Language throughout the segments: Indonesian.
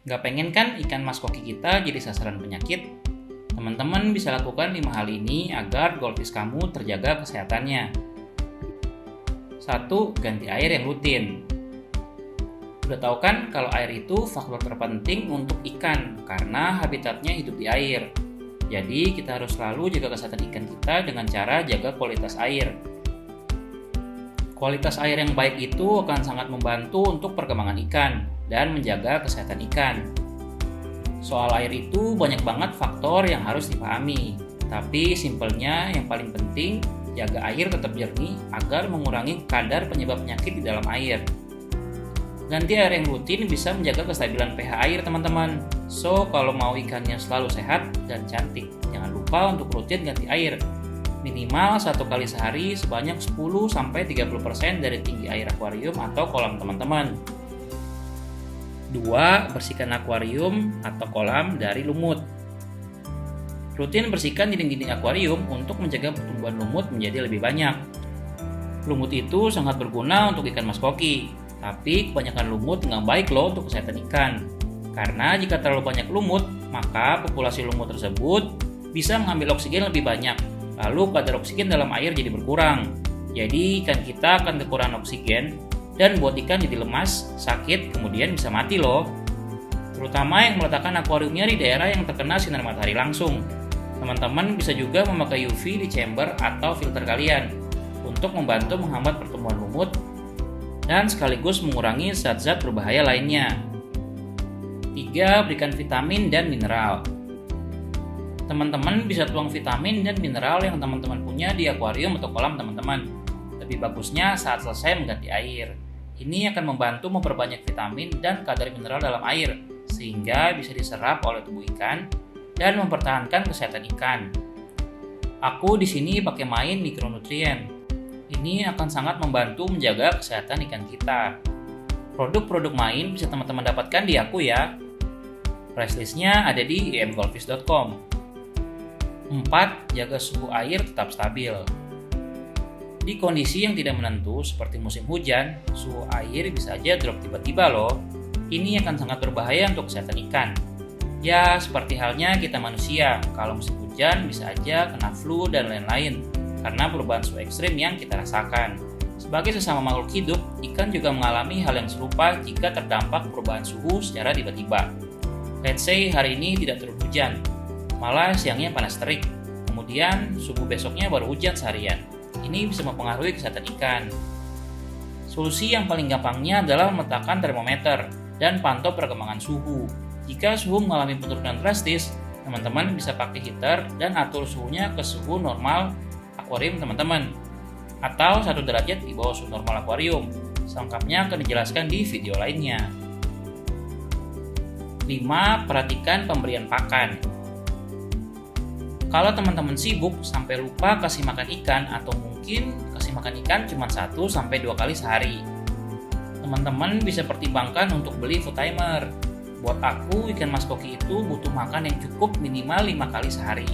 Nggak pengen kan ikan mas koki kita jadi sasaran penyakit? Teman-teman bisa lakukan 5 hal ini agar goldfish kamu terjaga kesehatannya. 1. Ganti air yang rutin. Udah tahu kan kalau air itu faktor terpenting untuk ikan karena habitatnya hidup di air. Jadi kita harus selalu jaga kesehatan ikan kita dengan cara jaga kualitas air. Kualitas air yang baik itu akan sangat membantu untuk perkembangan ikan dan menjaga kesehatan ikan. Soal air itu banyak banget faktor yang harus dipahami. Tapi simpelnya yang paling penting, jaga air tetap jernih agar mengurangi kadar penyebab penyakit di dalam air. Ganti air yang rutin bisa menjaga kestabilan pH air teman-teman. So, kalau mau ikannya selalu sehat dan cantik, jangan lupa untuk rutin ganti air. Minimal 1 kali sehari sebanyak 10-30% dari tinggi air akuarium atau kolam teman-teman. 2. Bersihkan akuarium atau kolam dari lumut. Rutin bersihkan dinding-dinding akuarium untuk mencegah pertumbuhan lumut menjadi lebih banyak. Lumut itu sangat berguna untuk ikan mas koki, tapi kebanyakan lumut nggak baik loh untuk kesehatan ikan. Karena jika terlalu banyak lumut, maka populasi lumut tersebut bisa mengambil oksigen lebih banyak. Lalu kadar oksigen dalam air jadi berkurang. Jadi ikan kita akan kekurangan oksigen dan buat ikan jadi lemas, sakit, kemudian bisa mati loh. Terutama yang meletakkan akuariumnya di daerah yang terkena sinar matahari langsung. Teman-teman bisa juga memakai UV di chamber atau filter kalian untuk membantu menghambat pertumbuhan lumut dan sekaligus mengurangi zat-zat berbahaya lainnya. 3. Berikan vitamin dan mineral. Teman-teman bisa tuang vitamin dan mineral yang teman-teman punya di akuarium atau kolam teman-teman. Lebih bagusnya saat selesai mengganti air. Ini akan membantu memperbanyak vitamin dan kadar mineral dalam air, sehingga bisa diserap oleh tubuh ikan dan mempertahankan kesehatan ikan. Aku di sini pakai main mikronutrien. Ini akan sangat membantu menjaga kesehatan ikan kita. Produk-produk main bisa teman-teman dapatkan di aku ya. Price list-nya ada di imgoldfish.com. 4. Jaga suhu air tetap stabil. Di kondisi yang tidak menentu seperti musim hujan, suhu air bisa aja drop tiba-tiba loh. Ini akan sangat berbahaya untuk kesehatan ikan. Ya, seperti halnya kita manusia, kalau musim hujan bisa aja kena flu dan lain-lain karena perubahan suhu ekstrim yang kita rasakan. Sebagai sesama makhluk hidup, ikan juga mengalami hal yang serupa jika terdampak perubahan suhu secara tiba-tiba. Let's say hari ini tidak turun hujan, malah siangnya panas terik, kemudian subuh besoknya baru hujan seharian. Ini bisa mempengaruhi kesehatan ikan. Solusi yang paling gampangnya adalah meletakkan termometer dan pantau perkembangan suhu. Jika suhu mengalami penurunan drastis, teman-teman bisa pakai heater dan atur suhunya ke suhu normal akuarium teman-teman, atau 1 derajat di bawah suhu normal akuarium. Selengkapnya akan dijelaskan di video lainnya. 5. Perhatikan pemberian pakan. Kalau teman-teman sibuk sampai lupa kasih makan ikan atau mungkin kasih makan ikan cuma 1-2 kali sehari, teman-teman bisa pertimbangkan untuk beli food timer. Buat aku, ikan mas koki itu butuh makan yang cukup minimal 5 kali sehari.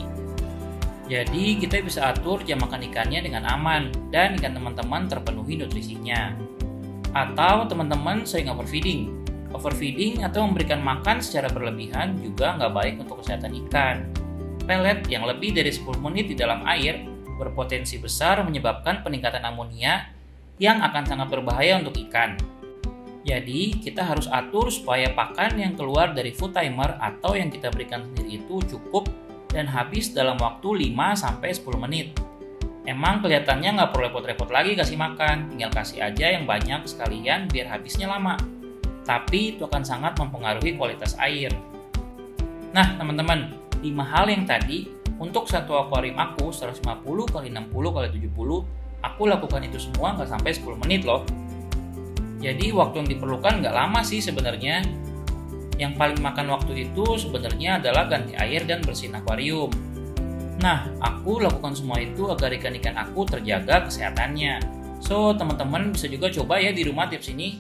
Jadi kita bisa atur jam makan ikannya dengan aman dan ikan teman-teman terpenuhi nutrisinya. Atau teman-teman sering overfeeding. Overfeeding atau memberikan makan secara berlebihan juga nggak baik untuk kesehatan ikan. Pelet yang lebih dari 10 menit di dalam air berpotensi besar menyebabkan peningkatan amonia yang akan sangat berbahaya untuk ikan. Jadi, kita harus atur supaya pakan yang keluar dari food timer atau yang kita berikan sendiri itu cukup dan habis dalam waktu 5-10 menit. Emang kelihatannya nggak perlu repot-repot lagi kasih makan, tinggal kasih aja yang banyak sekalian biar habisnya lama. Tapi itu akan sangat mempengaruhi kualitas air. Nah, teman-teman, 5 hal yang tadi untuk satu akuarium aku 150x60x70, aku lakukan itu semua nggak sampai 10 menit loh. Jadi waktu yang diperlukan nggak lama sih sebenarnya. Yang paling makan waktu itu sebenarnya adalah ganti air dan bersihin akuarium. Nah, aku lakukan semua itu agar ikan-ikan aku terjaga kesehatannya. So, teman-teman bisa juga coba ya di rumah tips ini.